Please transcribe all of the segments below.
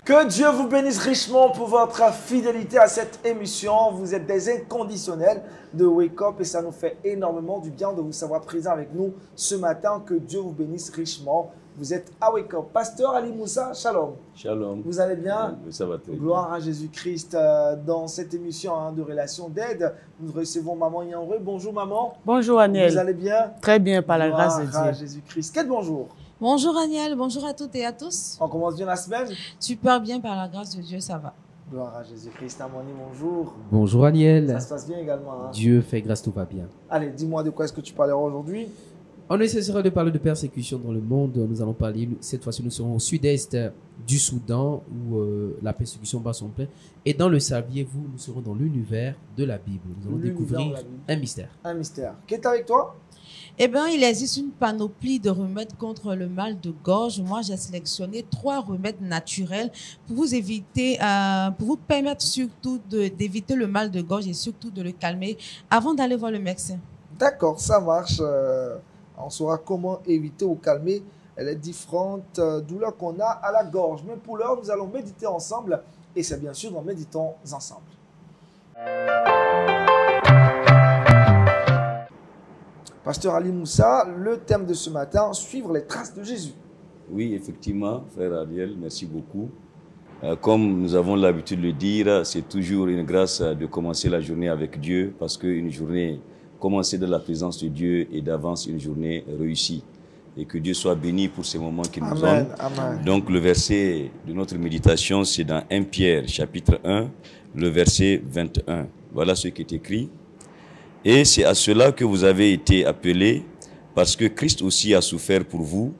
Que Dieu vous bénisse richement pour votre fidélité à cette émission. Vous êtes des inconditionnels de Wake Up et ça nous fait énormément du bien de vous savoir présent avec nous ce matin. Que Dieu vous bénisse richement. Vous êtes à Wake Up. Pasteur Ali Moussa, shalom. Shalom. Vous allez bien? Oui, ça va très bien. Gloire à Jésus-Christ. Dans cette émission de relation d'aide, nous recevons Maman Yanré. Bonjour maman. Bonjour Aniel. Vous allez bien? Très bien, par la grâce de Gloire à Dieu. Jésus-Christ. Quel bonjour. Bonjour Aniel, bonjour à toutes et à tous. On commence bien la semaine? Super bien, par la grâce de Dieu, ça va. Gloire à Jésus-Christ. Amoni, bonjour. Bonjour Aniel. Ça se passe bien également. Hein? Dieu fait grâce, tout va bien. Allez, dis-moi de quoi est-ce que tu parleras aujourd'hui? On essaiera de parler de persécution dans le monde. Nous allons parler, cette fois-ci, nous serons au sud-est du Soudan où la persécution bat son plein. Et dans le saviez-vous, nous serons dans l'univers de la Bible. Nous allons découvrir un mystère. Un mystère. Qui est avec toi? Eh bien, il existe une panoplie de remèdes contre le mal de gorge. Moi, j'ai sélectionné 3 remèdes naturels pour vous éviter, pour vous permettre surtout d'éviter le mal de gorge et surtout de le calmer avant d'aller voir le médecin. D'accord, ça marche. On saura comment éviter ou calmer les différentes douleurs qu'on a à la gorge. Mais pour l'heure, nous allons méditer ensemble et c'est bien sûr dans Méditons ensemble. Pasteur Ali Moussa, le thème de ce matin, suivre les traces de Jésus. Oui, effectivement, frère Ariel, merci beaucoup. Comme nous avons l'habitude de le dire, c'est toujours une grâce de commencer la journée avec Dieu parce qu'une journée commencée dans la présence de Dieu est d'avance une journée réussie. Et que Dieu soit béni pour ces moments qu'il nous donne. Amen. Donc le verset de notre méditation, c'est dans 1 Pierre, chapitre 1, le verset 21. Voilà ce qui est écrit. Et c'est à cela que vous avez été appelés, parce que Christ aussi a souffert pour vous,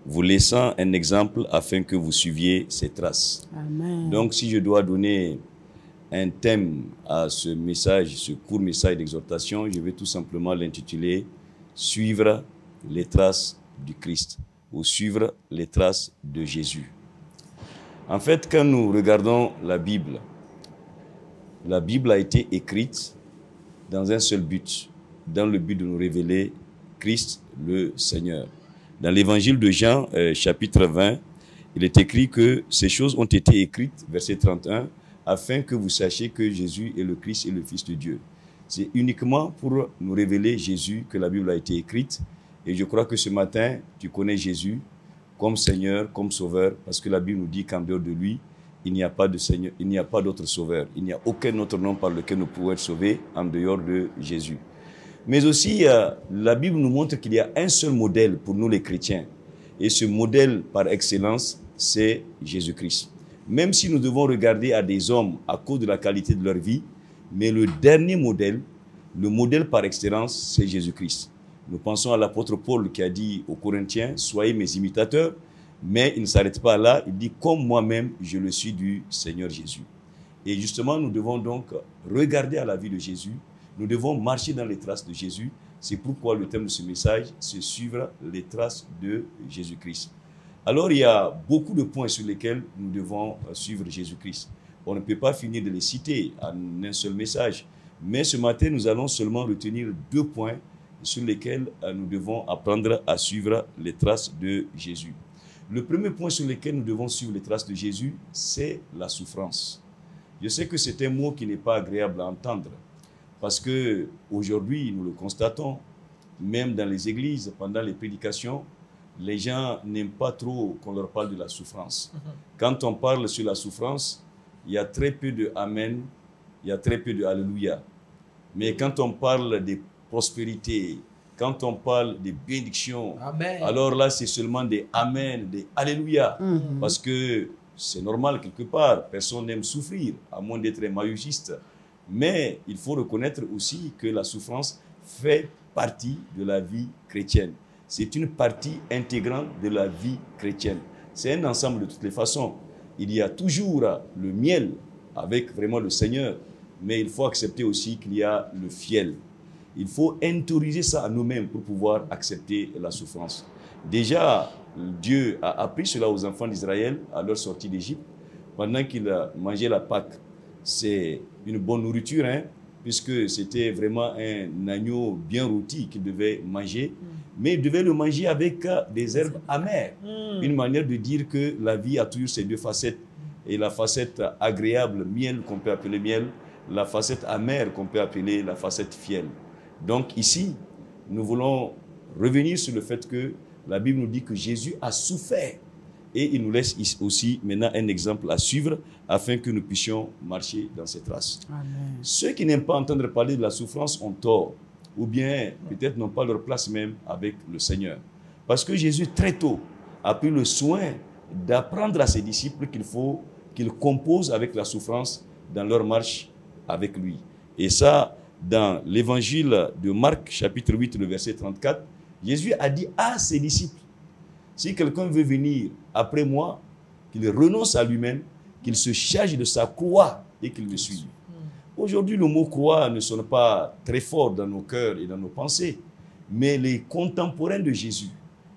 vous laissant un exemple afin que vous suiviez ses traces. Amen. Donc si je dois donner un thème à ce message, ce court message d'exhortation, je vais tout simplement l'intituler « Suivre les traces du Christ » ou « Suivre les traces de Jésus ». En fait, quand nous regardons la Bible a été écrite dans un seul but, dans le but de nous révéler Christ le Seigneur. Dans l'évangile de Jean, chapitre 20, il est écrit que ces choses ont été écrites, verset 31, afin que vous sachiez que Jésus est le Christ et le Fils de Dieu. C'est uniquement pour nous révéler Jésus que la Bible a été écrite. Et je crois que ce matin, tu connais Jésus comme Seigneur, comme Sauveur, parce que la Bible nous dit qu'en dehors de lui, il n'y a pas de Seigneur, il n'y a pas d'autre Sauveur. Il n'y a aucun autre nom par lequel nous pouvons être sauvés en dehors de Jésus. Mais aussi, la Bible nous montre qu'il y a un seul modèle pour nous les chrétiens. Et ce modèle par excellence, c'est Jésus-Christ. Même si nous devons regarder à des hommes à cause de la qualité de leur vie, mais le dernier modèle, le modèle par excellence, c'est Jésus-Christ. Nous pensons à l'apôtre Paul qui a dit aux Corinthiens, « Soyez mes imitateurs ». Mais il ne s'arrête pas là, il dit « Comme moi-même, je le suis du Seigneur Jésus ». Et justement, nous devons donc regarder à la vie de Jésus, nous devons marcher dans les traces de Jésus. C'est pourquoi le thème de ce message, c'est « Suivre les traces de Jésus-Christ ». Alors, il y a beaucoup de points sur lesquels nous devons suivre Jésus-Christ. On ne peut pas finir de les citer en un seul message. Mais ce matin, nous allons seulement retenir 2 points sur lesquels nous devons apprendre à suivre les traces de Jésus. Le premier point sur lequel nous devons suivre les traces de Jésus, c'est la souffrance. Je sais que c'est un mot qui n'est pas agréable à entendre, parce que aujourd'hui, nous le constatons, même dans les églises, pendant les prédications, les gens n'aiment pas trop qu'on leur parle de la souffrance. Quand on parle sur la souffrance, il y a très peu de Amen, il y a très peu de Alléluia. Mais quand on parle des prospérités, quand on parle des bénédictions, Amen, alors là, c'est seulement des Amen, des Alléluia. Parce que c'est normal quelque part, personne n'aime souffrir, à moins d'être un masochiste. Mais il faut reconnaître aussi que la souffrance fait partie de la vie chrétienne. C'est une partie intégrante de la vie chrétienne. C'est un ensemble de toutes les façons. Il y a toujours le miel avec vraiment le Seigneur, mais il faut accepter aussi qu'il y a le fiel. Il faut intérioriser ça à nous-mêmes pour pouvoir accepter la souffrance. Déjà, Dieu a appris cela aux enfants d'Israël à leur sortie d'Égypte, pendant qu'ils mangeaient la Pâque. C'est une bonne nourriture, hein, puisque c'était vraiment un agneau bien rôti qu'ils devaient manger, mais ils devaient le manger avec des herbes amères. Une manière de dire que la vie a toujours ces 2 facettes. et la facette agréable, miel, qu'on peut appeler miel, la facette amère, qu'on peut appeler la facette fiel. Donc ici, nous voulons revenir sur le fait que la Bible nous dit que Jésus a souffert. Et il nous laisse aussi maintenant un exemple à suivre afin que nous puissions marcher dans ses traces. Amen. Ceux qui n'aiment pas entendre parler de la souffrance ont tort, ou bien peut-être n'ont pas leur place même avec le Seigneur. Parce que Jésus, très tôt, a pris le soin d'apprendre à ses disciples qu'il faut qu'ils composent avec la souffrance dans leur marche avec lui. Et ça, dans l'évangile de Marc, chapitre 8, le verset 34, Jésus a dit à ses disciples, si quelqu'un veut venir après moi, qu'il renonce à lui-même, qu'il se charge de sa croix et qu'il me suive. Aujourd'hui, le mot croix ne sonne pas très fort dans nos cœurs et dans nos pensées, mais les contemporains de Jésus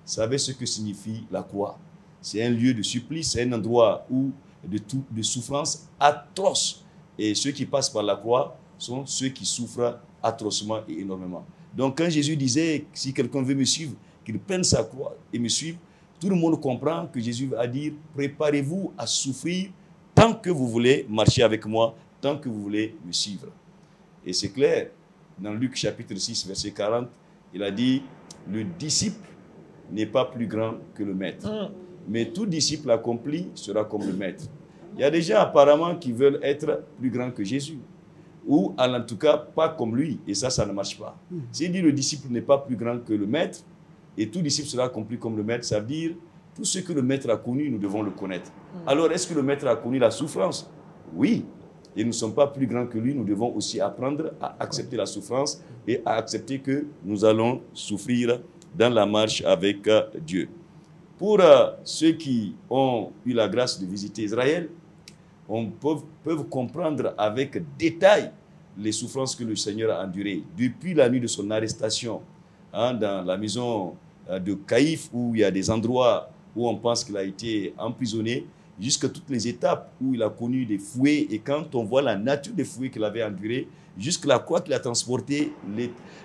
savaient ce que signifie la croix. C'est un lieu de supplice, c'est un endroit où de souffrance atroce. Et ceux qui passent par la croix sont ceux qui souffrent atrocement et énormément. Donc quand Jésus disait, si quelqu'un veut me suivre, qu'il prenne sa croix et me suive, tout le monde comprend que Jésus va dire, préparez-vous à souffrir tant que vous voulez marcher avec moi, tant que vous voulez me suivre. Et c'est clair, dans Luc chapitre 6, verset 40, il a dit, le disciple n'est pas plus grand que le maître. Mais tout disciple accompli sera comme le maître. Il y a des gens apparemment qui veulent être plus grands que Jésus. Ou en tout cas pas comme lui. Et ça ne marche pas. S'il dit le disciple n'est pas plus grand que le maître, et tout disciple sera accompli comme le maître, ça veut dire tout ce que le maître a connu, nous devons le connaître. Alors est-ce que le maître a connu la souffrance? Oui. Et nous ne sommes pas plus grands que lui, nous devons aussi apprendre à accepter la souffrance et à accepter que nous allons souffrir dans la marche avec Dieu. Pour ceux qui ont eu la grâce de visiter Israël, on peut comprendre avec détail les souffrances que le Seigneur a endurées. Depuis la nuit de son arrestation, dans la maison de Caïphe, où il y a des endroits où on pense qu'il a été emprisonné, jusqu'à toutes les étapes où il a connu des fouets. Et quand on voit la nature des fouets qu'il avait endurés, jusqu'à la croix qu'il a transportée,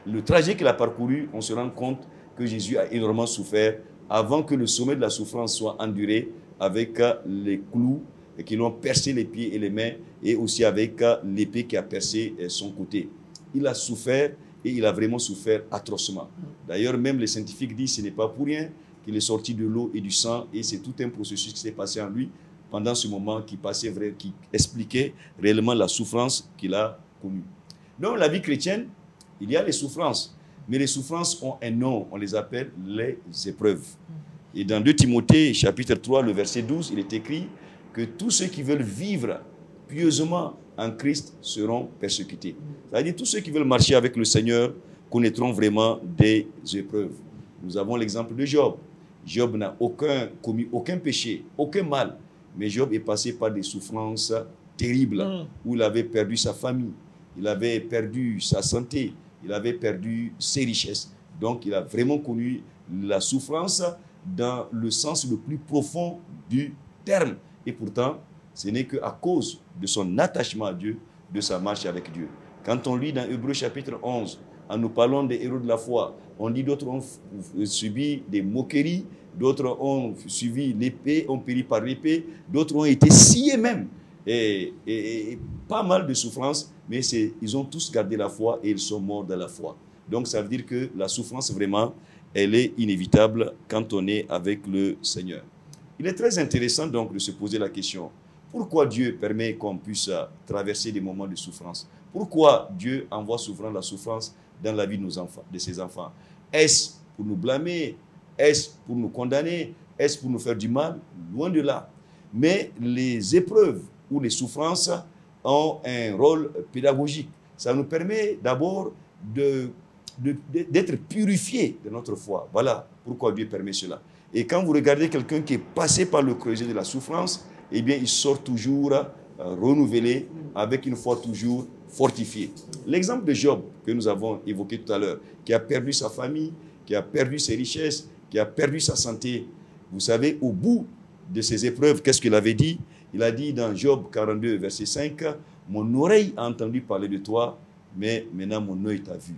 le trajet qu'il a parcouru, on se rend compte que Jésus a énormément souffert avant que le sommet de la souffrance soit enduré avec les clous qui l'ont percé les pieds et les mains et aussi avec l'épée qui a percé son côté. Il a souffert et il a vraiment souffert atrocement. D'ailleurs, même les scientifiques disent que ce n'est pas pour rien qu'il est sorti de l'eau et du sang et c'est tout un processus qui s'est passé en lui pendant ce moment qui expliquait réellement la souffrance qu'il a connue. Dans la vie chrétienne, il y a les souffrances, mais les souffrances ont un nom, on les appelle les épreuves. Et dans 2 Timothée, chapitre 3, le verset 12, il est écrit que tous ceux qui veulent vivre pieusement en Christ seront persécutés. C'est-à-dire tous ceux qui veulent marcher avec le Seigneur connaîtront vraiment des épreuves. Nous avons l'exemple de Job. Job n'a commis aucun péché, aucun mal, mais Job est passé par des souffrances terribles où il avait perdu sa famille, il avait perdu sa santé, il avait perdu ses richesses. Donc il a vraiment connu la souffrance dans le sens le plus profond du terme. Et pourtant, ce n'est qu'à cause de son attachement à Dieu, de sa marche avec Dieu. Quand on lit dans Hébreux chapitre 11, en nous parlant des héros de la foi, on dit d'autres ont subi des moqueries, d'autres ont suivi l'épée, ont péri par l'épée, d'autres ont été sciés même. Et pas mal de souffrances, mais ils ont tous gardé la foi et ils sont morts dans la foi. Donc ça veut dire que la souffrance vraiment, elle est inévitable quand on est avec le Seigneur. Il est très intéressant donc de se poser la question, pourquoi Dieu permet qu'on puisse traverser des moments de souffrance? Pourquoi Dieu envoie souvent la souffrance dans la vie de ses enfants? Est-ce pour nous blâmer? Est-ce pour nous condamner? Est-ce pour nous faire du mal? Loin de là. Mais les épreuves ou les souffrances ont un rôle pédagogique. Ça nous permet d'abord d'être purifiés de notre foi. Voilà pourquoi Dieu permet cela. Et quand vous regardez quelqu'un qui est passé par le creuset de la souffrance, eh bien, il sort toujours renouvelé, avec une foi toujours fortifiée. L'exemple de Job, que nous avons évoqué tout à l'heure, qui a perdu sa famille, qui a perdu ses richesses, qui a perdu sa santé, vous savez, au bout de ces épreuves, qu'est-ce qu'il avait dit? Il a dit dans Job 42, verset 5, « Mon oreille a entendu parler de toi, mais maintenant mon œil t'a vu. »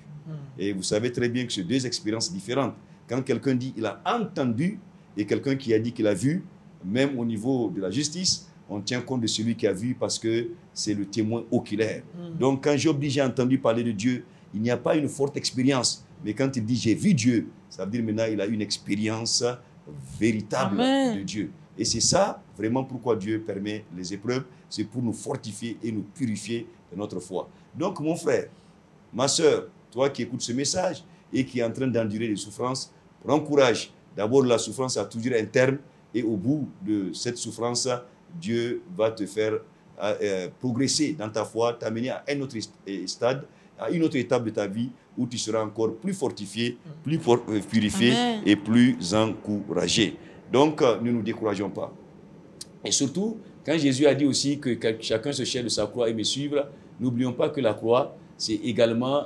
Et vous savez très bien que c'est deux expériences différentes. Quand quelqu'un dit qu'il a entendu et quelqu'un qui a dit qu'il a vu, même au niveau de la justice, on tient compte de celui qui a vu parce que c'est le témoin oculaire. Donc quand Job dit j'ai entendu parler de Dieu, il n'y a pas une forte expérience. Mais quand il dit j'ai vu Dieu, ça veut dire maintenant il a une expérience véritable de Dieu. Et c'est ça vraiment pourquoi Dieu permet les épreuves, c'est pour nous fortifier et nous purifier de notre foi. Donc mon frère, ma soeur, toi qui écoutes ce message et qui est en train d'endurer des souffrances, prends courage. D'abord, la souffrance a toujours un terme et au bout de cette souffrance, Dieu va te faire progresser dans ta foi, t'amener à un autre stade, à une autre étape de ta vie où tu seras encore plus fortifié, plus purifié et plus encouragé. Donc, ne nous décourageons pas. Et surtout, quand Jésus a dit aussi que chacun se cherche de sa croix et me suivre, n'oublions pas que la croix, c'est également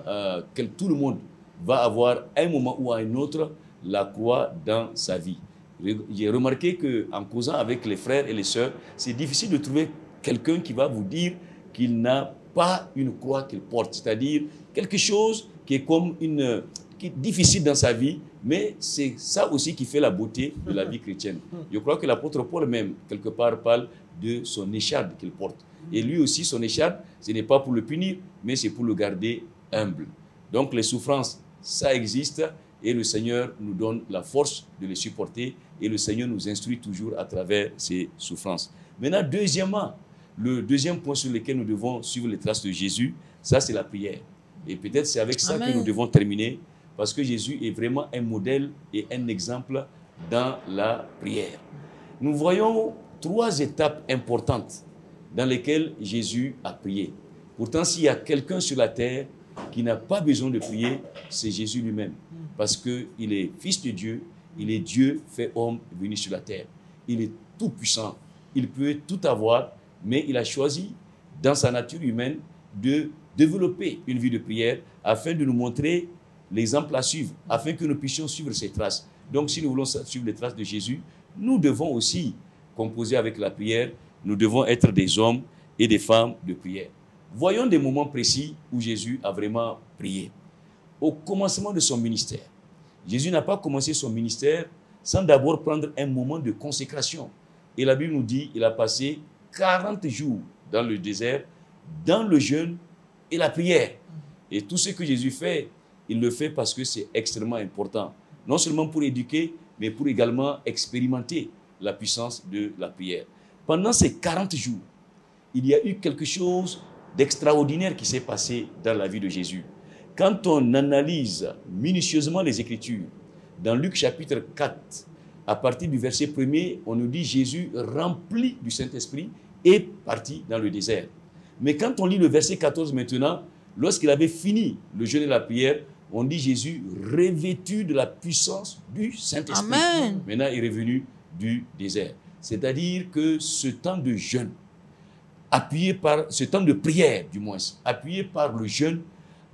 que tout le monde va avoir un moment ou à un autre la croix dans sa vie. J'ai remarqué qu'en causant avec les frères et les sœurs, c'est difficile de trouver quelqu'un qui va vous dire qu'il n'a pas une croix qu'il porte, c'est-à-dire quelque chose qui est comme qui est difficile dans sa vie, mais c'est ça aussi qui fait la beauté de la vie chrétienne. Je crois que l'apôtre Paul même, quelque part, parle de son écharpe qu'il porte. Et lui aussi, son écharpe, ce n'est pas pour le punir, mais c'est pour le garder humble. Donc les souffrances, ça existe, et le Seigneur nous donne la force de les supporter, et le Seigneur nous instruit toujours à travers ces souffrances. Maintenant, deuxièmement, le deuxième point sur lequel nous devons suivre les traces de Jésus, ça c'est la prière. Et peut-être c'est avec ça que nous devons terminer, parce que Jésus est vraiment un modèle et un exemple dans la prière. Nous voyons 3 étapes importantes dans lesquelles Jésus a prié. Pourtant, s'il y a quelqu'un sur la terre qui n'a pas besoin de prier, c'est Jésus lui-même. Parce qu'il est fils de Dieu, il est Dieu fait homme venu sur la terre. Il est tout puissant, il peut tout avoir, mais il a choisi dans sa nature humaine de développer une vie de prière afin de nous montrer l'exemple à suivre, afin que nous puissions suivre ses traces. Donc si nous voulons suivre les traces de Jésus, nous devons aussi composer avec la prière, nous devons être des hommes et des femmes de prière. Voyons des moments précis où Jésus a vraiment prié. Au commencement de son ministère, Jésus n'a pas commencé son ministère sans d'abord prendre un moment de consécration. Et la Bible nous dit qu'il a passé 40 jours dans le désert, dans le jeûne et la prière. Et tout ce que Jésus fait, il le fait parce que c'est extrêmement important. Non seulement pour éduquer, mais pour également expérimenter la puissance de la prière. Pendant ces 40 jours, il y a eu quelque chose d'extraordinaire qui s'est passé dans la vie de Jésus. Quand on analyse minutieusement les Écritures, dans Luc chapitre 4, à partir du verset 1er, on nous dit Jésus rempli du Saint-Esprit est parti dans le désert. Mais quand on lit le verset 14 maintenant, lorsqu'il avait fini le jeûne et la prière, on dit Jésus revêtu de la puissance du Saint-Esprit. Amen. Maintenant, il est revenu du désert. C'est-à-dire que ce temps de jeûne, appuyé par ce temps de prière, du moins, appuyé par le jeûne,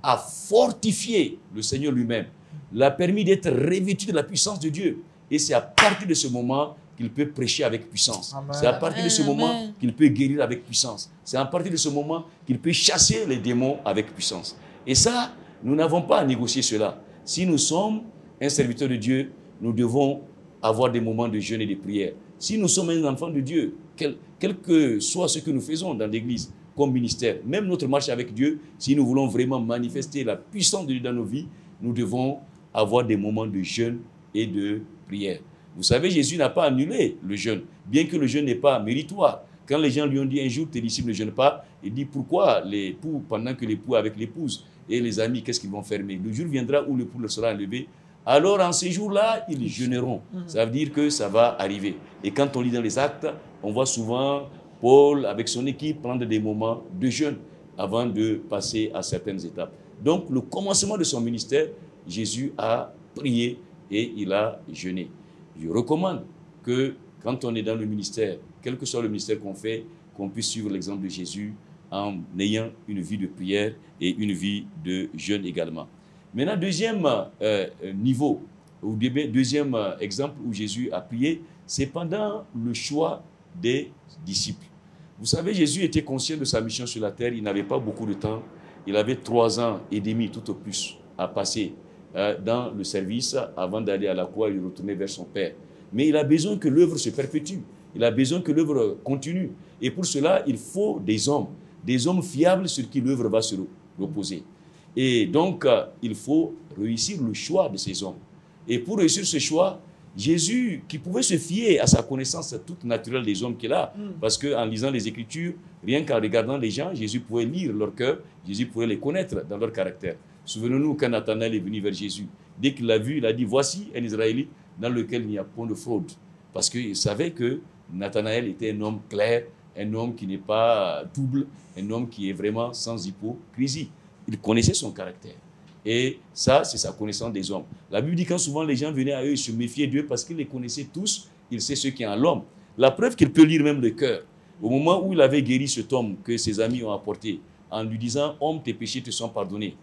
a fortifié le Seigneur lui-même, l'a permis d'être revêtu de la puissance de Dieu. Et c'est à partir de ce moment qu'il peut prêcher avec puissance. C'est à partir de ce moment qu'il peut guérir avec puissance. C'est à partir de ce moment qu'il peut chasser les démons avec puissance. Et ça, nous n'avons pas à négocier cela. Si nous sommes un serviteur de Dieu, nous devons avoir des moments de jeûne et de prière. Si nous sommes un enfant de Dieu, quel que soit ce que nous faisons dans l'Église, comme ministère, même notre marche avec Dieu, si nous voulons vraiment manifester la puissance de Dieu dans nos vies, nous devons avoir des moments de jeûne et de prière. Vous savez, Jésus n'a pas annulé le jeûne, bien que le jeûne n'est pas méritoire. Quand les gens lui ont dit un jour, tes disciples ne jeûnent pas, il dit pourquoi l'époux, pendant que l'époux est avec l'épouse, et les amis, qu'est-ce qu'ils vont faire? Mais le jour viendra où l'époux leur sera enlevé, alors en ces jours-là, ils jeûneront. Ça veut dire que ça va arriver. Et quand on lit dans les actes, on voit souvent Paul, avec son équipe, prendre des moments de jeûne avant de passer à certaines étapes. Donc, le commencement de son ministère, Jésus a prié et il a jeûné. Je recommande que quand on est dans le ministère, quel que soit le ministère qu'on fait, qu'on puisse suivre l'exemple de Jésus en ayant une vie de prière et une vie de jeûne également. Maintenant, deuxième niveau, ou deuxième exemple où Jésus a prié, c'est pendant le choix des disciples. Vous savez, Jésus était conscient de sa mission sur la terre, il n'avait pas beaucoup de temps, il avait 3 ans et demi tout au plus à passer dans le service avant d'aller à la croix et retourner vers son Père. Mais il a besoin que l'œuvre se perpétue. Il a besoin que l'œuvre continue. Et pour cela, il faut des hommes fiables sur qui l'œuvre va se reposer. Et donc, il faut réussir le choix de ces hommes. Et pour réussir ce choix, Jésus, qui pouvait se fier à sa connaissance toute naturelle des hommes qu'il a, parce qu'en lisant les Écritures, rien qu'en regardant les gens, Jésus pouvait lire leur cœur, Jésus pouvait les connaître dans leur caractère. Souvenons-nous quand Nathanaël est venu vers Jésus. Dès qu'il l'a vu, il a dit, voici un Israélite dans lequel il n'y a point de fraude. Parce qu'il savait que Nathanaël était un homme clair, un homme qui n'est pas double, un homme qui est vraiment sans hypocrisie. Il connaissait son caractère. Et ça, c'est sa connaissance des hommes. La Bible dit quand souvent les gens venaient à eux, ils se méfiaient d'eux parce qu'ils les connaissaient tous, il sait ce qui est en l'homme. La preuve qu'il peut lire même le cœur. Au moment où il avait guéri cet homme que ses amis ont apporté, en lui disant « Homme, tes péchés te sont pardonnés »,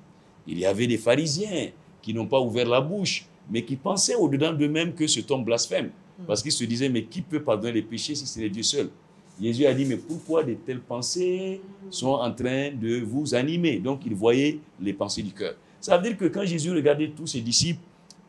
il y avait des pharisiens qui n'ont pas ouvert la bouche, mais qui pensaient au-dedans d'eux-mêmes que cet homme blasphème. Parce qu'ils se disaient « Mais qui peut pardonner les péchés si c'est Dieu seul ?» Jésus a dit, mais pourquoi de telles pensées sont en train de vous animer? Donc, il voyait les pensées du cœur. Ça veut dire que quand Jésus regardait tous ses disciples,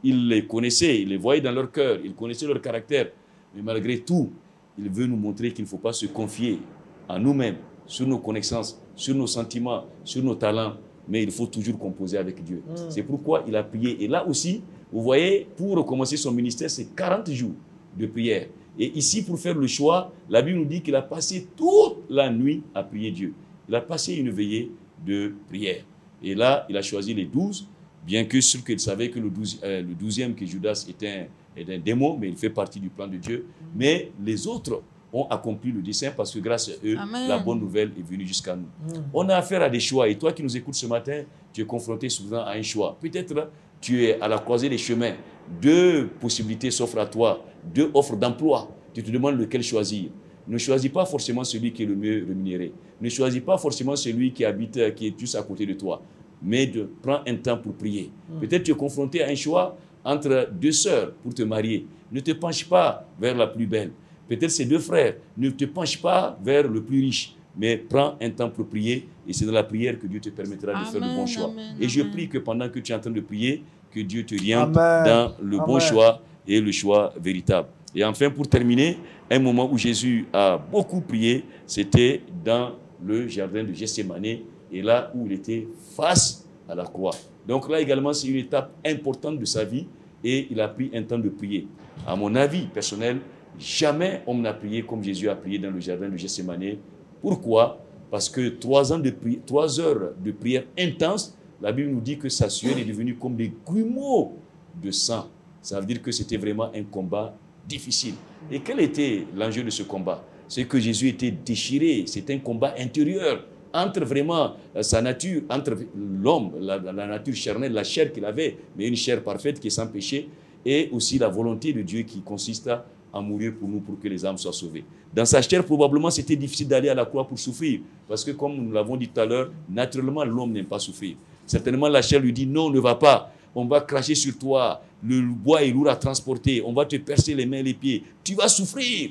il les connaissait, il les voyait dans leur cœur, il connaissait leur caractère. Mais malgré tout, il veut nous montrer qu'il ne faut pas se confier à nous-mêmes, sur nos connaissances, sur nos sentiments, sur nos talents, mais il faut toujours composer avec Dieu. C'est pourquoi il a prié. Et là aussi, vous voyez, pour recommencer son ministère, c'est 40 jours de prière. Et ici, pour faire le choix, la Bible nous dit qu'il a passé toute la nuit à prier Dieu. Il a passé une veillée de prière. Et là, il a choisi les 12, bien que sûr qu'il savait que le 12e, que Judas est un démon, mais il fait partie du plan de Dieu. Mais les autres ont accompli le dessein parce que grâce à eux, la bonne nouvelle est venue jusqu'à nous. On a affaire à des choix. Et toi qui nous écoutes ce matin, tu es confronté souvent à un choix. Peut-être tu es à la croisée des chemins. 2 possibilités s'offrent à toi, 2 offres d'emploi. Tu te demandes lequel choisir. Ne choisis pas forcément celui qui est le mieux rémunéré. Ne choisis pas forcément celui qui habite, qui est juste à côté de toi. Mais prends un temps pour prier. Peut-être tu es confronté à un choix entre 2 sœurs pour te marier. Ne te penche pas vers la plus belle. Peut-être c'est 2 frères. Ne te penche pas vers le plus riche. Mais prends un temps pour prier. Et c'est dans la prière que Dieu te permettra de faire le bon choix. Et je prie que pendant que tu es en train de prier, que Dieu te oriente dans le bon choix et le choix véritable. Et enfin, pour terminer, un moment où Jésus a beaucoup prié, c'était dans le jardin de Gethsémane, et là où il était face à la croix. Donc là également, c'est une étape importante de sa vie, et il a pris un temps de prier. À mon avis personnel, jamais on n'a prié comme Jésus a prié dans le jardin de Gethsémane. Pourquoi? Parce que 3 heures de prière intense, la Bible nous dit que sa sueur est devenue comme des grumeaux de sang. Ça veut dire que c'était vraiment un combat difficile. Et quel était l'enjeu de ce combat? C'est que Jésus était déchiré. C'est un combat intérieur entre vraiment sa nature, entre l'homme, la nature charnelle, la chair qu'il avait, mais une chair parfaite qui est sans péché, et aussi la volonté de Dieu qui consiste à mourir pour nous, pour que les âmes soient sauvées. Dans sa chair, probablement, c'était difficile d'aller à la croix pour souffrir. Parce que, comme nous l'avons dit tout à l'heure, naturellement, l'homme n'aime pas souffrir. Certainement, la chair lui dit, non, ne va pas. On va cracher sur toi. Le bois est lourd à transporter. On va te percer les mains et les pieds. Tu vas souffrir.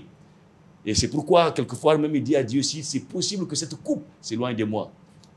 Et c'est pourquoi, quelquefois, même il dit à Dieu, si c'est possible que cette coupe s'éloigne de moi.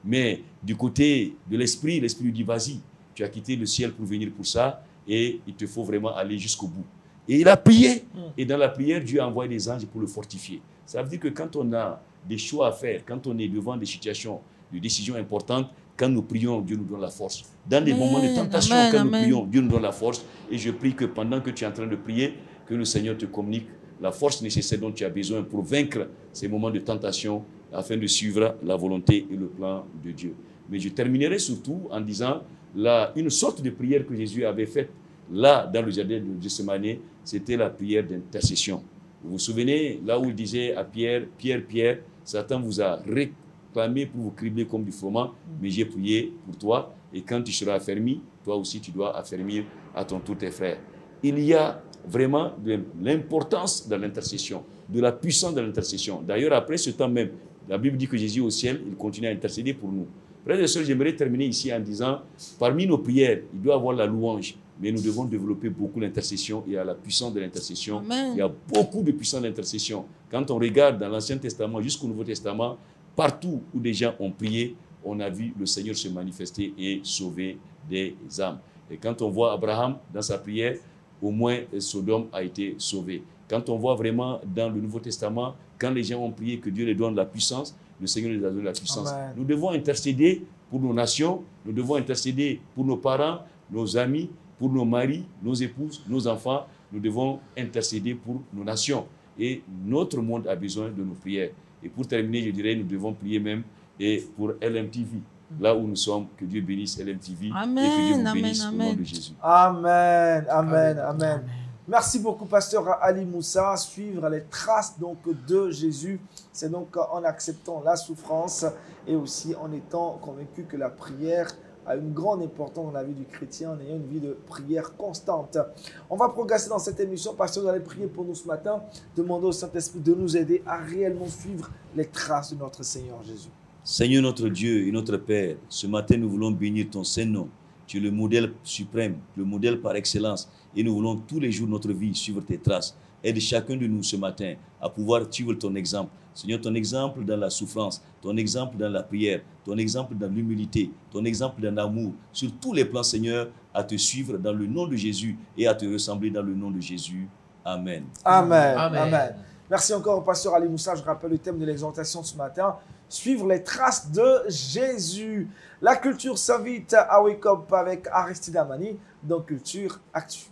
Mais du côté de l'esprit lui dit, vas-y, tu as quitté le ciel pour venir pour ça. Et il te faut vraiment aller jusqu'au bout. Et il a prié. Et dans la prière, Dieu a envoyé des anges pour le fortifier. Ça veut dire que quand on a des choix à faire, quand on est devant des situations de décisions importantes, quand nous prions, Dieu nous donne la force. Dans des moments de tentation, quand nous prions, Dieu nous donne la force. Et je prie que pendant que tu es en train de prier, que le Seigneur te communique la force nécessaire dont tu as besoin pour vaincre ces moments de tentation afin de suivre la volonté et le plan de Dieu. Mais je terminerai surtout en disant une sorte de prière que Jésus avait faite là dans le jardin de Gethsémane, c'était la prière d'intercession. Vous vous souvenez, là où il disait à Pierre, Pierre, Satan vous a réclamé pour vous cribler comme du froment, mais j'ai prié pour toi, et quand tu seras affermi, toi aussi tu dois affermir à ton tour tes frères. Il y a vraiment de l'importance de l'intercession, de la puissance de l'intercession. D'ailleurs, après ce temps même, la Bible dit que Jésus au ciel, il continue à intercéder pour nous. Frères et sœurs, j'aimerais terminer ici en disant, parmi nos prières, il doit y avoir la louange, mais nous devons développer beaucoup l'intercession et à la puissance de l'intercession. Il y a beaucoup de puissance d'intercession. Quand on regarde dans l'Ancien Testament jusqu'au Nouveau Testament, partout où des gens ont prié, on a vu le Seigneur se manifester et sauver des âmes. Et quand on voit Abraham dans sa prière, au moins Sodome a été sauvé. Quand on voit vraiment dans le Nouveau Testament, quand les gens ont prié que Dieu les donne la puissance, le Seigneur les a donné la puissance. Amen. Nous devons intercéder pour nos nations, nous devons intercéder pour nos parents, nos amis, pour nos maris, nos épouses, nos enfants. Nous devons intercéder pour nos nations. Et notre monde a besoin de nos prières. Et pour terminer, je dirais, nous devons prier même et pour LMTV. Là où nous sommes, que Dieu bénisse LMTV Amen, et que Dieu vous amen, bénisse au nom amen. de Jésus. Amen, amen, amen. Merci beaucoup, pasteur Ali Moussa. Suivre les traces donc de Jésus, c'est donc en acceptant la souffrance et aussi en étant convaincu que la prière a une grande importance dans la vie du chrétien, en ayant une vie de prière constante. On va progresser dans cette émission. Pasteur, vous allez prier pour nous ce matin. Demandez au Saint-Esprit de nous aider à réellement suivre les traces de notre Seigneur Jésus. Seigneur notre Dieu et notre Père, ce matin nous voulons bénir ton Saint-Nom. Tu es le modèle suprême, le modèle par excellence. Et nous voulons tous les jours de notre vie suivre tes traces. Aide chacun de nous ce matin à pouvoir suivre ton exemple. Seigneur, ton exemple dans la souffrance, ton exemple dans la prière, ton exemple dans l'humilité, ton exemple dans l'amour. Sur tous les plans, Seigneur, à te suivre dans le nom de Jésus et à te ressembler dans le nom de Jésus. Amen. Amen. Amen. Amen. Merci encore au pasteur Ali Moussa. Je rappelle le thème de l'exhortation ce matin. Suivre les traces de Jésus. La culture s'invite à Wake Up avec Aristide Amani dans Culture Actu.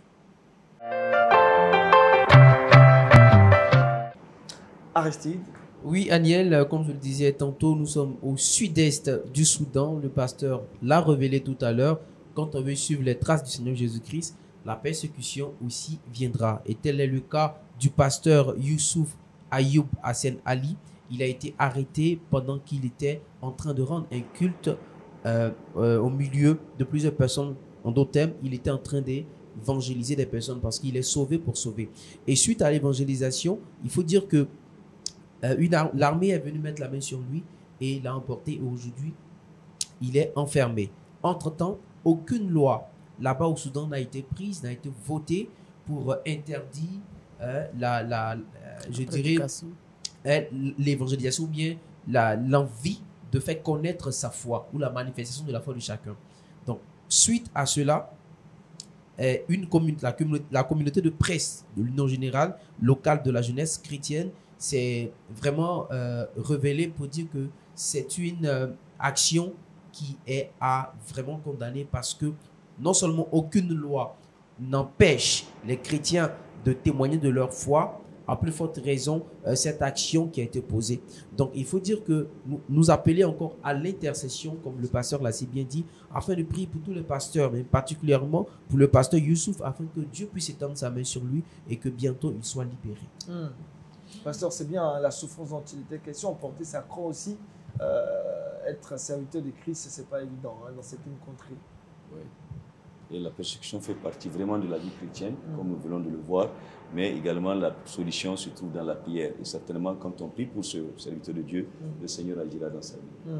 Aristide. Oui, Aniel, comme je le disais tantôt, nous sommes au sud-est du Soudan. Le pasteur l'a révélé tout à l'heure. Quand on veut suivre les traces du Seigneur Jésus-Christ, la persécution aussi viendra. Et tel est le cas du pasteur Youssouf Ayoub Hassan Ali. Il a été arrêté pendant qu'il était en train de rendre un culte au milieu de plusieurs personnes. En d'autres termes, il était en train d'évangéliser des personnes parce qu'il est sauvé pour sauver. Et suite à l'évangélisation, il faut dire que l'armée est venue mettre la main sur lui et l'a emporté. Et aujourd'hui, il est enfermé. Entre-temps, aucune loi là-bas au Soudan n'a été prise, n'a été votée pour interdire l'évangélisation ou bien l'envie de faire connaître sa foi ou la manifestation de la foi de chacun. Donc, suite à cela, la communauté de presse de l'Union générale locale de la jeunesse chrétienne s'est vraiment révélée pour dire que c'est une action qui est à vraiment condamner parce que non seulement aucune loi n'empêche les chrétiens de témoigner de leur foi, à plus forte raison, cette action qui a été posée. Donc, il faut dire que nous appeler encore à l'intercession, comme le pasteur l'a si bien dit, afin de prier pour tous les pasteurs, mais particulièrement pour le pasteur Youssouf, afin que Dieu puisse étendre sa main sur lui et que bientôt il soit libéré. Pasteur, c'est bien hein, la souffrance dont il était question, porter sa croix aussi. Être serviteur de Christ, c'est pas évident hein, dans certaines contrées. Oui. Et la persécution fait partie vraiment de la vie chrétienne, comme nous venons de le voir, mais également la solution se trouve dans la prière. Et certainement, quand on prie pour ce serviteur de Dieu, le Seigneur agira dans sa vie.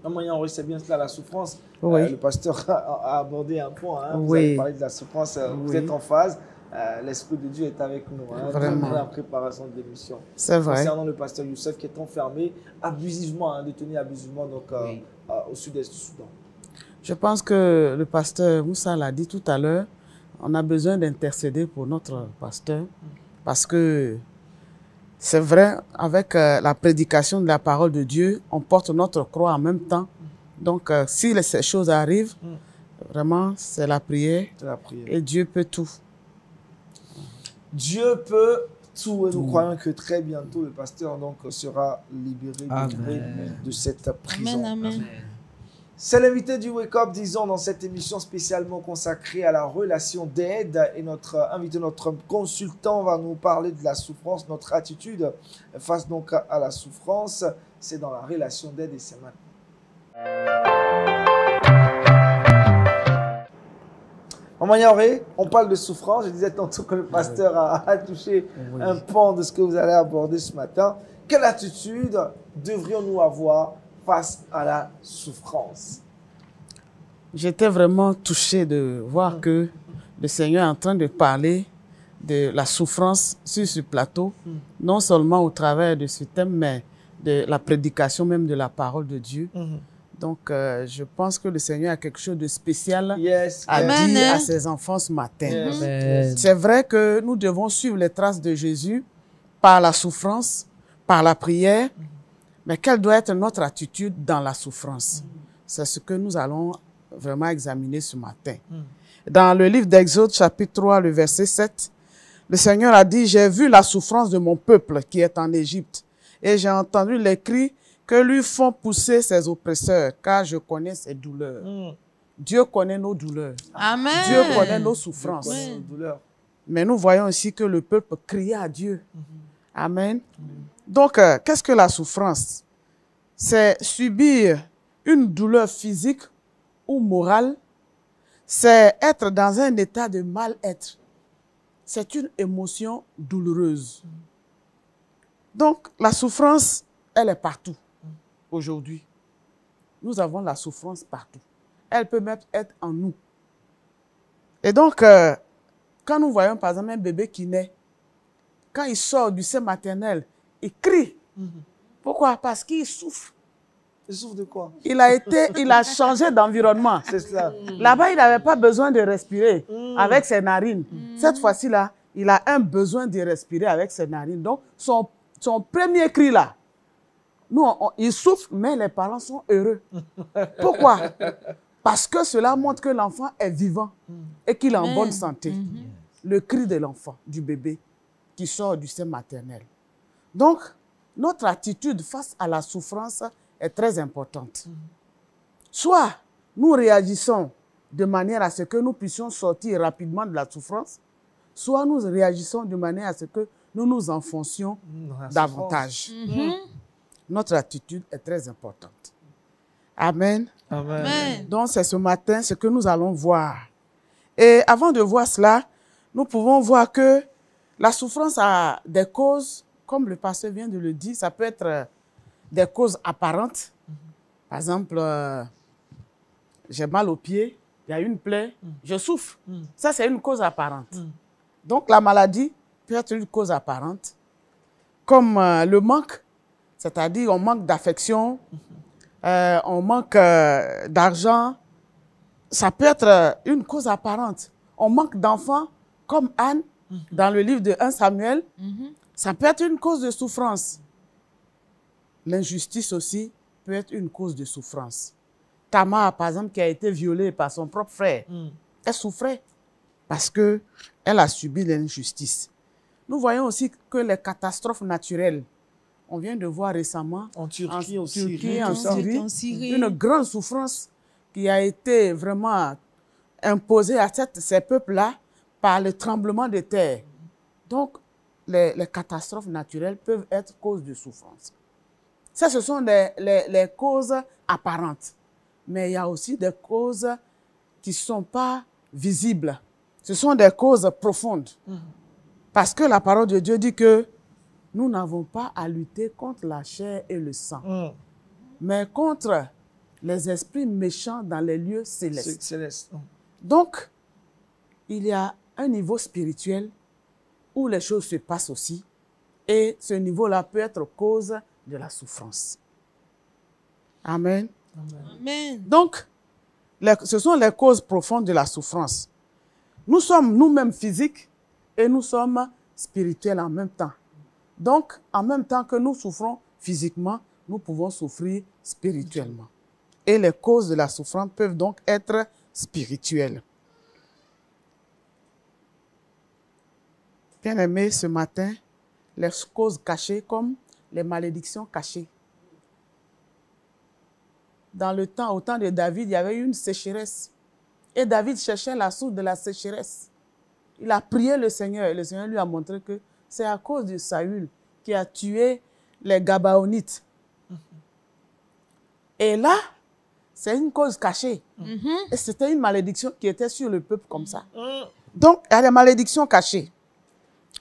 Un moyen, on sait bien cela, la souffrance. Oui. Le pasteur a abordé un point. Hein, vous Oui. avez parlé de la souffrance, vous Oui. êtes en phase. L'Esprit de Dieu est avec nous hein, Vraiment. dans la préparation de l'émission. C'est vrai. Concernant le pasteur Youssef qui est enfermé abusivement, hein, détenu abusivement donc, Oui. au sud-est du Soudan. Je pense que le pasteur Moussa l'a dit tout à l'heure, on a besoin d'intercéder pour notre pasteur parce que c'est vrai, avec la prédication de la parole de Dieu, on porte notre croix en même temps. Donc, si ces choses arrivent, vraiment, c'est la prière C'est la prière. et Dieu peut tout. Dieu peut tout et nous croyons que très bientôt le pasteur donc, sera libéré délivré de cette prison. Amen, amen. C'est l'invité du Wake Up, disons, dans cette émission spécialement consacrée à la relation d'aide. Et notre invité, notre consultant va nous parler de la souffrance, notre attitude face donc à la souffrance. C'est dans la relation d'aide et c'est maintenant. Maman Yaoré, on parle de souffrance. Je disais tantôt que le pasteur a touché un pan de ce que vous allez aborder ce matin. Quelle attitude devrions-nous avoir face à la souffrance? J'étais vraiment touchée de voir que le Seigneur est en train de parler de la souffrance sur ce plateau, non seulement au travers de ce thème, mais de la prédication même de la parole de Dieu. Donc, je pense que le Seigneur a quelque chose de spécial Yes. à yes. dire à ses enfants ce matin. Yes. Amen. C'est vrai que nous devons suivre les traces de Jésus par la souffrance, par la prière, mais quelle doit être notre attitude dans la souffrance? C'est ce que nous allons vraiment examiner ce matin. Dans le livre d'Exode, chapitre 3, le verset 7, le Seigneur a dit, « J'ai vu la souffrance de mon peuple qui est en Égypte, et j'ai entendu les cris que lui font pousser ses oppresseurs, car je connais ses douleurs. Dieu connaît nos douleurs. Amen. Dieu connaît nos souffrances. Nos douleurs. Mais nous voyons aussi que le peuple criait à Dieu. Amen. Donc, qu'est-ce que la souffrance? C'est subir une douleur physique ou morale. C'est être dans un état de mal-être. C'est une émotion douloureuse. Donc, la souffrance, elle est partout aujourd'hui. Nous avons la souffrance partout. Elle peut même être en nous. Et donc, quand nous voyons par exemple un bébé qui naît, quand il sort du sein maternel, il crie. Pourquoi? Parce qu'il souffre. Il souffre de quoi? Il a changé d'environnement. C'est cela. Là-bas, il n'avait pas besoin de respirer avec ses narines. Cette fois-ci-là, il a un besoin de respirer avec ses narines. Donc, son premier cri là, il souffre, mais les parents sont heureux. Pourquoi? Parce que cela montre que l'enfant est vivant et qu'il est en bonne santé. Le cri de l'enfant, du bébé, qui sort du sein maternel. Donc, notre attitude face à la souffrance est très importante. Soit nous réagissons de manière à ce que nous puissions sortir rapidement de la souffrance, soit nous réagissons de manière à ce que nous nous enfoncions davantage. Notre attitude est très importante. Amen. Amen. Donc, c'est ce matin ce que nous allons voir. Et avant de voir cela, nous pouvons voir que la souffrance a des causes, comme le pasteur vient de le dire, ça peut être des causes apparentes. Par exemple, j'ai mal au pied, il y a une plaie, je souffre. Ça, c'est une cause apparente. Donc, la maladie peut être une cause apparente. Comme le manque, c'est-à-dire on manque d'affection, on manque d'argent. Ça peut être une cause apparente. On manque d'enfants, comme Anne, dans le livre de 1 Samuel. Ça peut être une cause de souffrance. L'injustice aussi peut être une cause de souffrance. Tamar, par exemple, qui a été violée par son propre frère, elle souffrait parce qu'elle a subi l'injustice. Nous voyons aussi que les catastrophes naturelles, on vient de voir récemment En Turquie, en Syrie, une grande souffrance qui a été vraiment imposée à ces peuples-là par le tremblement de terre. Donc, les catastrophes naturelles peuvent être cause de souffrance. Ça, ce sont les causes apparentes. Mais il y a aussi des causes qui ne sont pas visibles. Ce sont des causes profondes. Parce que la parole de Dieu dit que nous n'avons pas à lutter contre la chair et le sang, mais contre les esprits méchants dans les lieux célestes. Donc, il y a un niveau spirituel où les choses se passent aussi, et ce niveau-là peut être cause de la souffrance. Amen. Amen. Donc, ce sont les causes profondes de la souffrance. Nous sommes nous-mêmes physiques et nous sommes spirituels en même temps. Donc, en même temps que nous souffrons physiquement, nous pouvons souffrir spirituellement. Et les causes de la souffrance peuvent donc être spirituelles. Bien-aimés, ce matin, les causes cachées comme les malédictions cachées. Au temps de David, il y avait eu une sécheresse. Et David cherchait la source de la sécheresse. Il a prié le Seigneur et le Seigneur lui a montré que c'est à cause de Saül qui a tué les Gabaonites. Et là, c'est une cause cachée. Et c'était une malédiction qui était sur le peuple comme ça. Donc, il y a des malédictions cachées.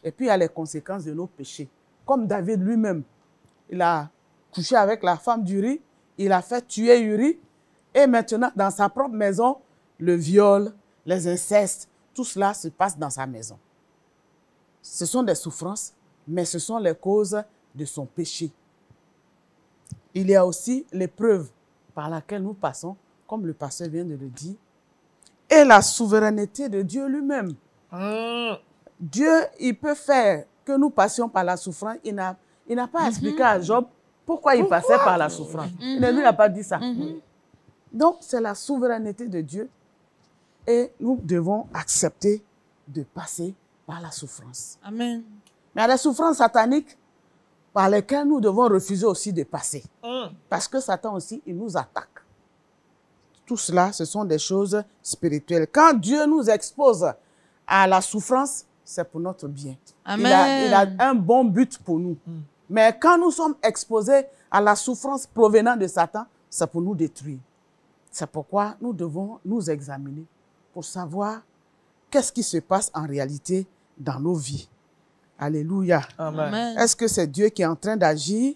Et puis, il y a les conséquences de nos péchés. Comme David lui-même, il a couché avec la femme d'Uri, il a fait tuer Uri, et maintenant, dans sa propre maison, le viol, les incestes, tout cela se passe dans sa maison. Ce sont des souffrances, mais ce sont les causes de son péché. Il y a aussi l'épreuve par laquelle nous passons, comme le pasteur vient de le dire, et la souveraineté de Dieu lui-même. Dieu, il peut faire que nous passions par la souffrance. Il n'a pas expliqué à Job pourquoi il passait par la souffrance. Il ne lui a pas dit ça. Donc, c'est la souveraineté de Dieu et nous devons accepter de passer par la souffrance. Amen. Mais il y a des souffrances sataniques par lesquelles nous devons refuser aussi de passer. Parce que Satan aussi, il nous attaque. Tout cela, ce sont des choses spirituelles. Quand Dieu nous expose à la souffrance, c'est pour notre bien. Amen. Il a un bon but pour nous. Mais quand nous sommes exposés à la souffrance provenant de Satan, c'est pour nous détruire. C'est pourquoi nous devons nous examiner pour savoir qu'est-ce qui se passe en réalité dans nos vies. Alléluia. Amen. Est-ce que c'est Dieu qui est en train d'agir?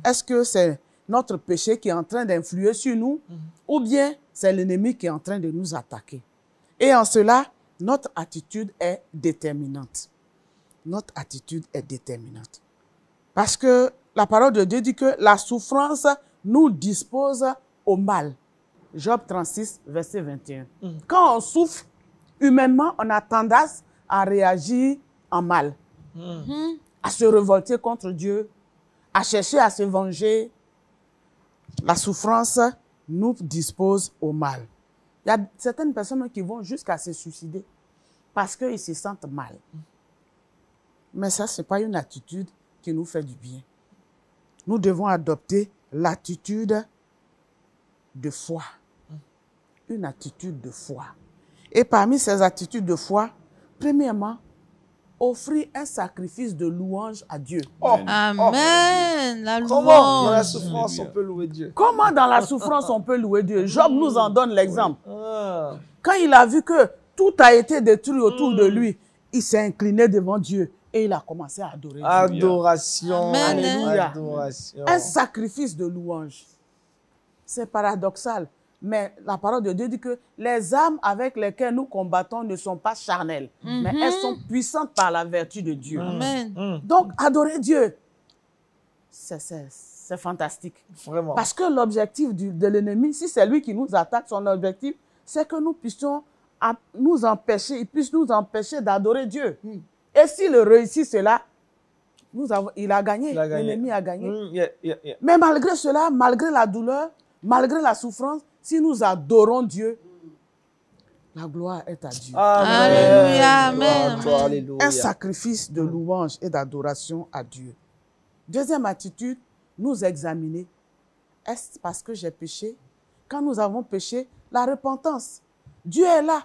Est-ce que c'est notre péché qui est en train d'influer sur nous? Ou bien c'est l'ennemi qui est en train de nous attaquer? Et en cela, notre attitude est déterminante. Notre attitude est déterminante. Parce que la parole de Dieu dit que la souffrance nous dispose au mal. Job 36, verset 21. Quand on souffre, humainement, on a tendance à réagir en mal. À se révolter contre Dieu, à chercher à se venger. La souffrance nous dispose au mal. Il y a certaines personnes qui vont jusqu'à se suicider parce qu'ils se sentent mal. Mais ça, ce n'est pas une attitude qui nous fait du bien. Nous devons adopter l'attitude de foi. Une attitude de foi. Et parmi ces attitudes de foi, premièrement, offrir un sacrifice de louange à Dieu. Amen. La Comment dans la louange. souffrance on peut louer Dieu? Comment dans la souffrance on peut louer Dieu? Job nous en donne l'exemple. Quand il a vu que tout a été détruit autour de lui, il s'est incliné devant Dieu et il a commencé à adorer Dieu. Adoration. Amen. Alléluia. Adoration. Un sacrifice de louange. C'est paradoxal, mais la parole de Dieu dit que les âmes avec lesquelles nous combattons ne sont pas charnelles, mais elles sont puissantes par la vertu de Dieu. Amen. Donc, adorer Dieu, c'est fantastique. Vraiment. Parce que l'objectif de l'ennemi, si c'est lui qui nous attaque, son objectif, c'est que nous puissions nous empêcher, il puisse nous empêcher d'adorer Dieu. Et s'il réussit cela, il a gagné. L'ennemi a gagné. Mais malgré cela, malgré la douleur, malgré la souffrance, si nous adorons Dieu, la gloire est à Dieu. Alléluia. Amen. Toi, alléluia. Un sacrifice de louange et d'adoration à Dieu. Deuxième attitude, nous examiner. Est-ce parce que j'ai péché? Quand nous avons péché, la repentance. Dieu est là.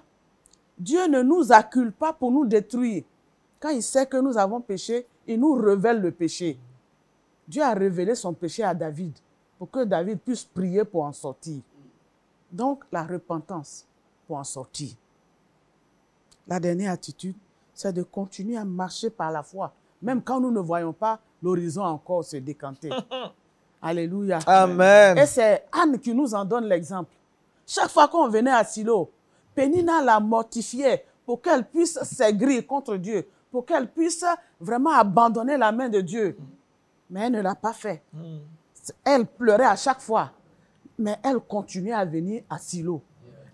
Dieu ne nous accule pas pour nous détruire. Quand il sait que nous avons péché, il nous révèle le péché. Dieu a révélé son péché à David pour que David puisse prier pour en sortir. Donc, la repentance pour en sortir. La dernière attitude, c'est de continuer à marcher par la foi, même quand nous ne voyons pas l'horizon encore se décanter. Alléluia. Amen. Et c'est Anne qui nous en donne l'exemple. Chaque fois qu'on venait à Silo, Pénina la mortifiait pour qu'elle puisse s'aigrir contre Dieu, pour qu'elle puisse vraiment abandonner la main de Dieu. Mais elle ne l'a pas fait. Elle pleurait à chaque fois, mais elle continuait à venir à Silo.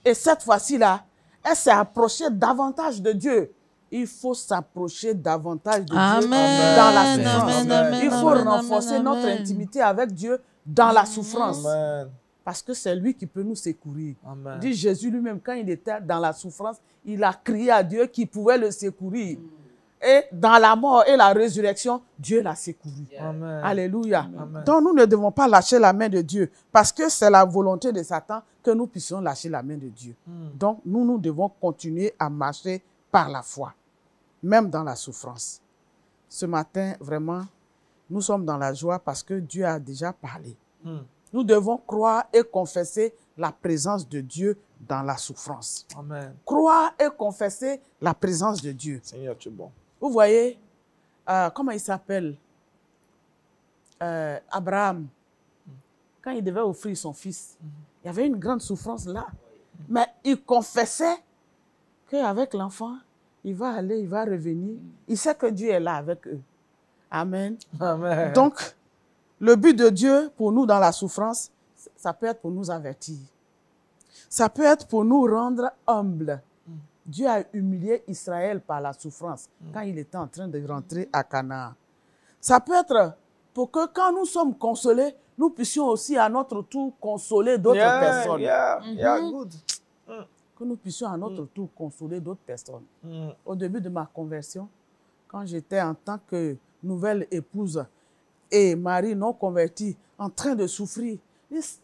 Et cette fois-ci-là, elle s'est approchée davantage de Dieu. Il faut s'approcher davantage de Dieu dans la souffrance. Il faut renforcer notre intimité avec Dieu dans la souffrance. Amen. Parce que c'est lui qui peut nous secourir. Amen. Dit Jésus lui-même, quand il était dans la souffrance, il a crié à Dieu qui pouvait le secourir. Et dans la mort et la résurrection, Dieu l'a secouru. Amen. Alléluia. Amen. Donc nous ne devons pas lâcher la main de Dieu parce que c'est la volonté de Satan que nous puissions lâcher la main de Dieu. Donc nous devons continuer à marcher par la foi, même dans la souffrance. Ce matin, vraiment, nous sommes dans la joie parce que Dieu a déjà parlé. Nous devons croire et confesser la présence de Dieu dans la souffrance. Amen. Croire et confesser la présence de Dieu. Seigneur, tu es bon. Vous voyez, comment il s'appelle? Abraham. Quand il devait offrir son fils, il y avait une grande souffrance là. Mais il confessait qu'avec l'enfant, il va aller, il va revenir. Il sait que Dieu est là avec eux. Amen. Amen. Donc, le but de Dieu pour nous dans la souffrance, ça peut être pour nous avertir. Ça peut être pour nous rendre humbles. Dieu a humilié Israël par la souffrance quand il était en train de rentrer à Canaan. Ça peut être pour que quand nous sommes consolés, nous puissions aussi à notre tour consoler d'autres personnes. Yeah, good. Que nous puissions à notre tour consoler d'autres personnes. Au début de ma conversion, quand j'étais en tant que nouvelle épouse et mari non converti, en train de souffrir,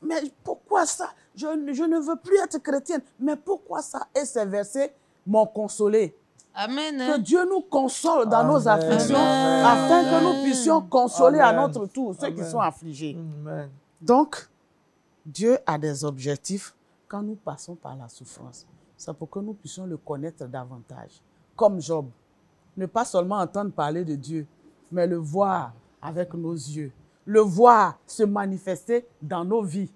mais pourquoi ça? Je ne veux plus être chrétienne. Mais pourquoi ça? Et ces versets m'ont consolé. Amen. Que Dieu nous console dans nos afflictions, Amen. afin que nous puissions consoler à notre tour ceux qui Amen. sont affligés. Amen. Donc, Dieu a des objectifs quand nous passons par la souffrance. C'est pour que nous puissions le connaître davantage. Comme Job. Ne pas seulement entendre parler de Dieu, mais le voir avec nos yeux. Le voir se manifester dans nos vies.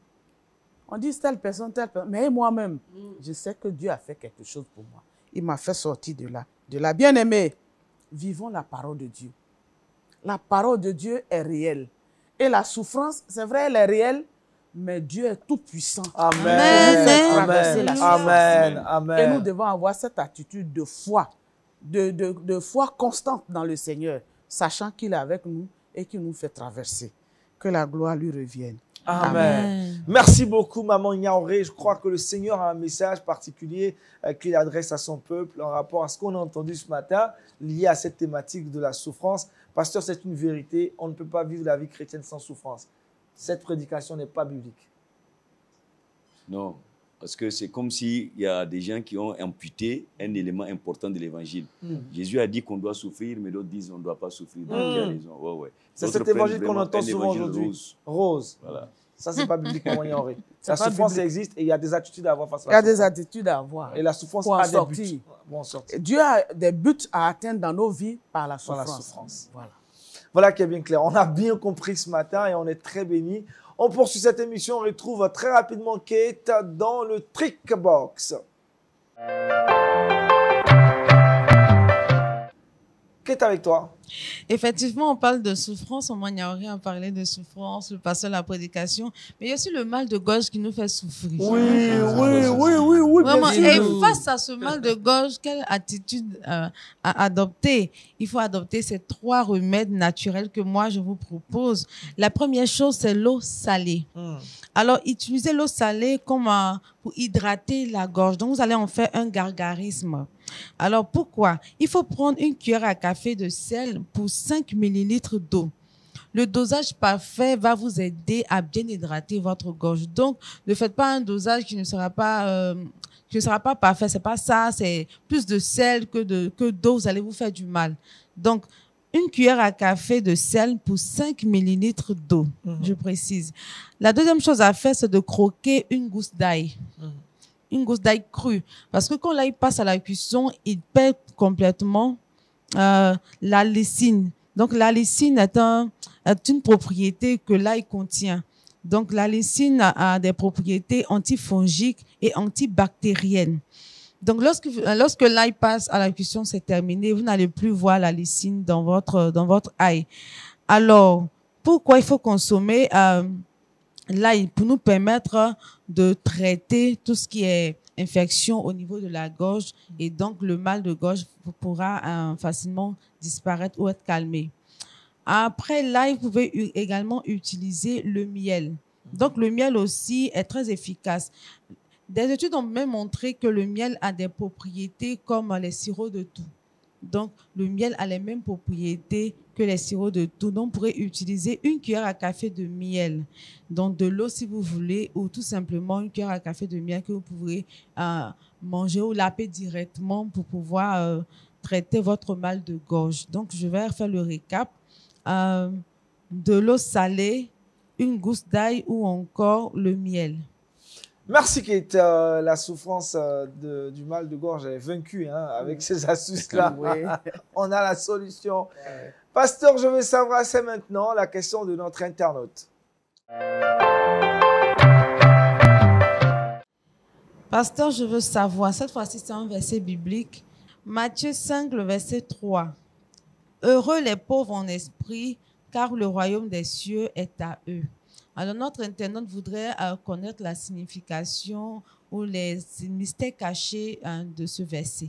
On dit telle personne, mais moi-même, je sais que Dieu a fait quelque chose pour moi. Il m'a fait sortir de là. De là, bien-aimés, vivons la parole de Dieu. La parole de Dieu est réelle. Et la souffrance, c'est vrai, elle est réelle, mais Dieu est tout puissant. Amen. Traverser la souffrance. Amen. Amen. Et nous devons avoir cette attitude de foi, de foi constante dans le Seigneur, sachant qu'il est avec nous et qu'il nous fait traverser. Que la gloire lui revienne. Amen. Merci beaucoup, Maman Niaoré. Je crois que le Seigneur a un message particulier qu'il adresse à son peuple en rapport à ce qu'on a entendu ce matin, lié à cette thématique de la souffrance. Pasteur, c'est une vérité. On ne peut pas vivre la vie chrétienne sans souffrance. Cette prédication n'est pas biblique. Non, parce que c'est comme s'il y a des gens qui ont amputé un élément important de l'évangile. Jésus a dit qu'on doit souffrir, mais d'autres disent qu'on ne doit pas souffrir. Donc il y a raison. Ouais. C'est D'autres cet évangile prennent qu'on vraiment entend un souvent évangile aujourd'hui. Rose. Voilà. Ça, c'est pas biblique, Maman Niaoré. La pas souffrance biblique. existe et il y a des attitudes à avoir face à Il y a la des souffrance. attitudes à avoir. Et la souffrance pour en a des sortir. buts. Pour en sortir. Dieu a des buts à atteindre dans nos vies par la Par la souffrance. souffrance. Voilà. Voilà qui est bien clair. On a bien compris ce matin et on est très bénis. On poursuit cette émission. On retrouve très rapidement Kate dans le Trick Box. Kate avec toi. Effectivement, on parle de souffrance. On a rien parlé de souffrance, le pasteur, la prédication. Mais il y a aussi le mal de gorge qui nous fait souffrir. Oui. Vraiment, bien et sûr. face à ce mal de gorge, quelle attitude à adopter? Il faut adopter ces 3 remèdes naturels que moi je vous propose. La première chose, c'est l'eau salée. Alors, utilisez l'eau salée comme pour hydrater la gorge. Donc, vous allez en faire un gargarisme. Alors, pourquoi? Il faut prendre une cuillère à café de sel pour 5 millilitres d'eau. Le dosage parfait va vous aider à bien hydrater votre gorge. Donc, ne faites pas un dosage qui ne sera pas parfait. C'est pas ça. C'est plus de sel que d'eau. Vous allez vous faire du mal. Donc, une cuillère à café de sel pour 5 millilitres d'eau. Je précise. La deuxième chose à faire, c'est de croquer une gousse d'ail. Une gousse d'ail crue. Parce que quand l'ail passe à la cuisson, il perd complètement la lysine. Donc, la lysine est une propriété que l'ail contient. Donc, la lysine a des propriétés antifongiques et antibactériennes. Donc, lorsque l'ail passe à la cuisson, c'est terminé. Vous n'allez plus voir la lysine dans votre ail. Alors, pourquoi il faut consommer l'ail? Pour nous permettre de traiter tout ce qui est infection au niveau de la gorge et donc le mal de gorge pourra facilement disparaître ou être calmé. Après l'ail, vous pouvez également utiliser le miel. Donc le miel aussi est très efficace. Des études ont même montré que le miel a des propriétés comme les sirops de toux. Donc le miel a les mêmes propriétés que les sirops de toux. Donc, vous pourrez utiliser une cuillère à café de miel, donc de l'eau si vous voulez, ou tout simplement une cuillère à café de miel que vous pourrez manger ou laper directement pour pouvoir traiter votre mal de gorge. Donc, je vais faire le récap. De l'eau salée, une gousse d'ail ou encore le miel. Merci Kate. La souffrance du mal de gorge est vaincue avec ces astuces-là. Oui. On a la solution. Pasteur, je veux savoir, c'est maintenant la question de notre internaute. Pasteur, je veux savoir, cette fois-ci c'est un verset biblique. Matthieu 5, le verset 3. Heureux les pauvres en esprit, car le royaume des cieux est à eux. Alors, notre internaute voudrait connaître la signification ou les mystères cachés de ce verset.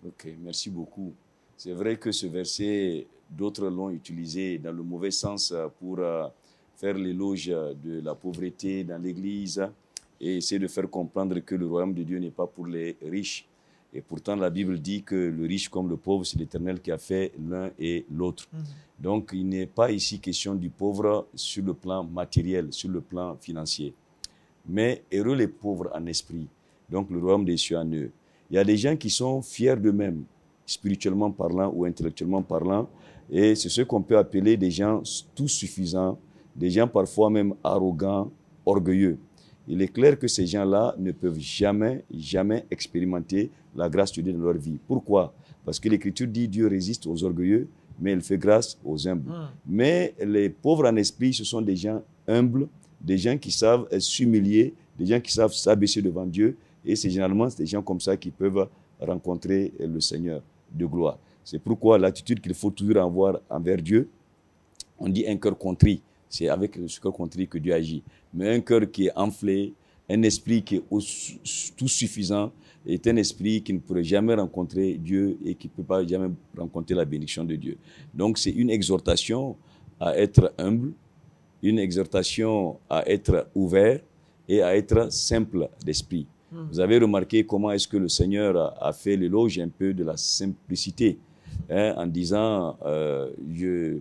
Ok, merci beaucoup. C'est vrai que ce verset, d'autres l'ont utilisé dans le mauvais sens pour faire l'éloge de la pauvreté dans l'Église et essayer de faire comprendre que le royaume de Dieu n'est pas pour les riches. Et pourtant, la Bible dit que le riche comme le pauvre, c'est l'Éternel qui a fait l'un et l'autre. Donc, il n'est pas ici question du pauvre sur le plan matériel, sur le plan financier. Mais heureux les pauvres en esprit, donc le royaume des cieux en eux. Il y a des gens qui sont fiers d'eux-mêmes, spirituellement parlant ou intellectuellement parlant, et c'est ce qu'on peut appeler des gens tout suffisants, des gens parfois même arrogants, orgueilleux. Il est clair que ces gens-là ne peuvent jamais expérimenter la grâce de Dieu dans leur vie. Pourquoi? Parce que l'Écriture dit Dieu résiste aux orgueilleux, mais il fait grâce aux humbles. Mais les pauvres en esprit, ce sont des gens humbles, des gens qui savent s'humilier, des gens qui savent s'abaisser devant Dieu. Et c'est généralement des gens comme ça qui peuvent rencontrer le Seigneur de gloire. C'est pourquoi l'attitude qu'il faut toujours avoir envers Dieu, on dit un cœur contrit. C'est avec ce cœur contrit que Dieu agit. Mais un cœur qui est enflé, un esprit qui est tout suffisant, est un esprit qui ne pourrait jamais rencontrer Dieu et qui ne peut pas jamais rencontrer la bénédiction de Dieu. Donc c'est une exhortation à être humble, une exhortation à être ouvert et à être simple d'esprit. Vous avez remarqué comment est-ce que le Seigneur a fait l'éloge un peu de la simplicité, en disant je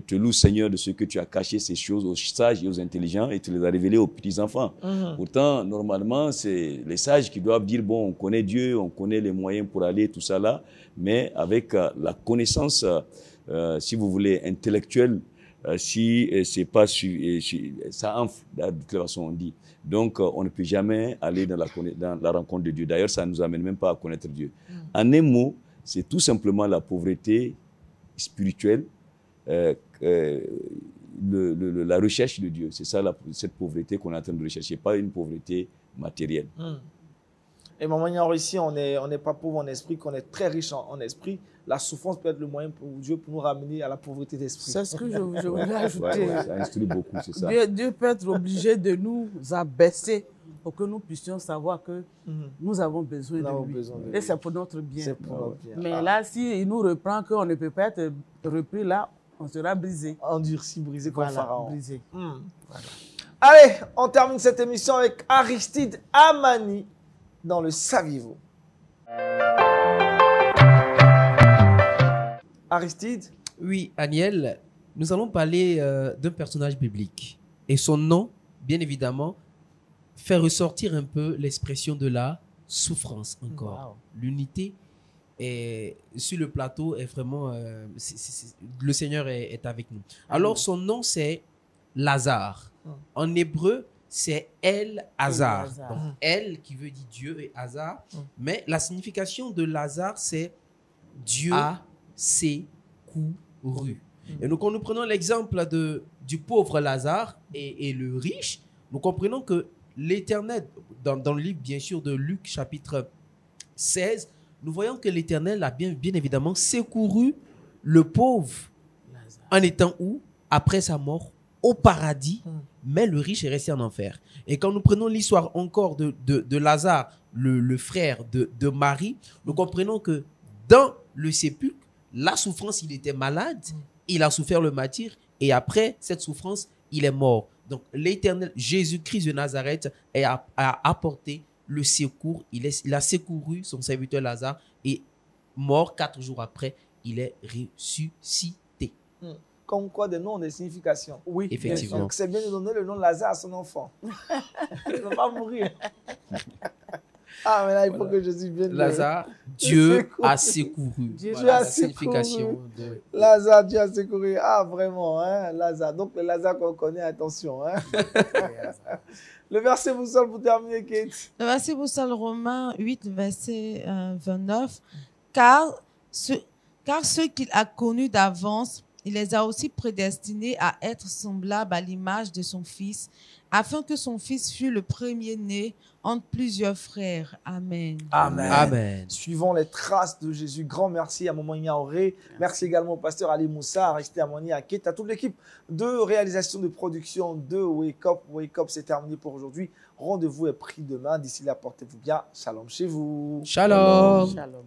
te loue Seigneur de ce que tu as caché ces choses aux sages et aux intelligents et tu les as révélées aux petits-enfants. Pourtant, normalement, c'est les sages qui doivent dire, bon, on connaît Dieu, on connaît les moyens pour aller, tout ça là, mais avec la connaissance, si vous voulez, intellectuelle, si c'est pas ça enfle, de toute façon on dit. Donc on ne peut jamais aller dans la rencontre de Dieu. D'ailleurs, ça ne nous amène même pas à connaître Dieu. En un mot, c'est tout simplement la pauvreté spirituelle, la recherche de Dieu. C'est ça, cette pauvreté qu'on est en train de rechercher, pas une pauvreté matérielle. Et maintenant, ici, on n'est pas pauvre en esprit, qu'on est très riche en esprit. La souffrance peut être le moyen pour Dieu pour nous ramener à la pauvreté d'esprit. C'est ce que je voulais ajouter. Ça instruit beaucoup, c'est ça. Dieu peut être obligé de nous abaisser pour que nous puissions savoir que nous avons besoin de lui. Et c'est pour notre bien. C'est pour notre bien. Mais là, s'il nous reprend qu'on ne peut pas être repris, là, on sera brisé. Endurci, brisé comme Pharaon. Brisé. Voilà. Allez, on termine cette émission avec Aristide Amani dans le Saviez-vous. Aristide? Oui, Aniel, nous allons parler d'un personnage biblique. Et son nom, bien évidemment, fait ressortir un peu l'expression de la souffrance encore. Wow. L'unité sur le plateau est vraiment... le Seigneur est avec nous. Alors, son nom, c'est Lazare. En hébreu, c'est El-Hazar. Donc, El qui veut dire Dieu et Hazar. Mais la signification de Lazare, c'est Dieu a secouru. Et donc, quand nous prenons l'exemple du pauvre Lazare et le riche, nous comprenons que l'Éternel, dans le livre, bien sûr, de Luc, chapitre 16, nous voyons que l'Éternel a bien évidemment secouru le pauvre en étant où? Après sa mort, au paradis, mais le riche est resté en enfer. Et quand nous prenons l'histoire encore de Lazare, le frère de Marie, nous comprenons que dans le sépulcre, la souffrance, il était malade, il a souffert le martyre, et après cette souffrance, il est mort. Donc l'Éternel, Jésus-Christ de Nazareth, a apporté le secours, il a secouru son serviteur Lazare, et mort 4 jours après, il est ressuscité. Comme quoi, des noms, des significations. Oui, effectivement. Donc c'est bien de donner le nom de Lazare à son enfant. Il ne va pas mourir. Ah, mais là, il faut que Jésus vienne. Lazare, Dieu a secouru. Dieu a secouru. Lazare, Dieu a secouru. Ah, vraiment, hein, Lazare. Donc, le Lazare qu'on connaît, attention. Hein. Le verset boussole pour terminer, Kate. Le verset boussole, Romains 8, verset 29. Car ceux qu'il a connus d'avance, Il les a aussi prédestinés à être semblables à l'image de son Fils, afin que son Fils fût le premier-né entre plusieurs frères. Amen. Amen. Amen. Suivons les traces de Jésus. Grand merci à Maman Ignaoré. Merci également au pasteur Ali Moussa, à Aristide Amoni, à Kate, à toute l'équipe de réalisation de production de Wake Up. Wake Up, c'est terminé pour aujourd'hui. Rendez-vous est pris demain. D'ici là, portez-vous bien. Shalom chez vous. Shalom. Shalom.